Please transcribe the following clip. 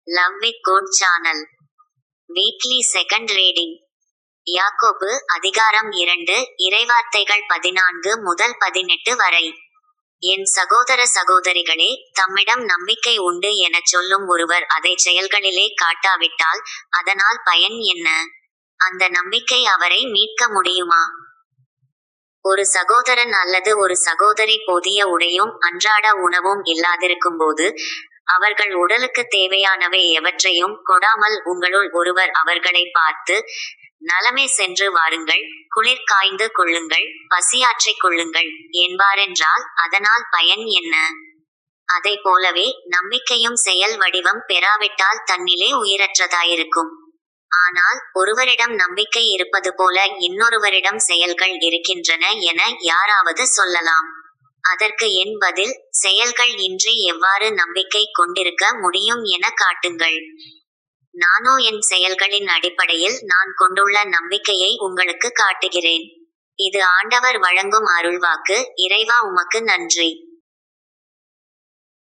Love with good channel weekly second reading. யாக்கோபு அதிகாரம் 2 இறைவார்த்தைகள் 14 முதல் 18 வரை. என் சகோதர சகோதரிகளே, தம்மிடம் நம்பிக்கை உண்டு எனச் சொல்லும் ஒருவர் அதைச் செயல்களிலே காட்டாவிட்டால் அதனால் பயன் என்ன? அந்த நம்பிக்கை அவரை மீட்க முடியுமா? ஒரு சகோதரன் அல்லது ஒரு சகோதரி போதிய உடையும் அன்றாட உணவும் இல்லாதிருக்கும்போது அவர்கள் உடலுக்கு தேவையானவை எவற்றையும் கொடாமல் உங்களுள் ஒருவர் அவர்களை பார்த்து, நலமே சென்று வாருங்கள், குளிர் காய்ந்து கொள்ளுங்கள், பசியாற்றிக் கொள்ளுங்கள் என்பாரென்றால் அதனால் பயன் என்ன? அதை போலவே நம்பிக்கையும் செயல் வடிவம் பெறாவிட்டால் தன்னிலே உயிரற்றதாயிருக்கும். ஆனால் ஒருவரிடம் நம்பிக்கை இருப்பது போல இன்னொருவரிடம் செயல்கள் இருக்கின்றன என யாராவது சொல்லலாம். அதற்கு என் பதில், செயல்கள் இன்றி எவ்வாறு நம்பிக்கை கொண்டிருக்க முடியும் என காட்டுங்கள். நானோ என் செயல்களின் அடிப்படையில் நான் கொண்டுள்ள நம்பிக்கையை உங்களுக்கு காட்டுகிறேன். இது ஆண்டவர் வழங்கும் அருள்வாக்கு. இறைவா, உமக்கு நன்றி.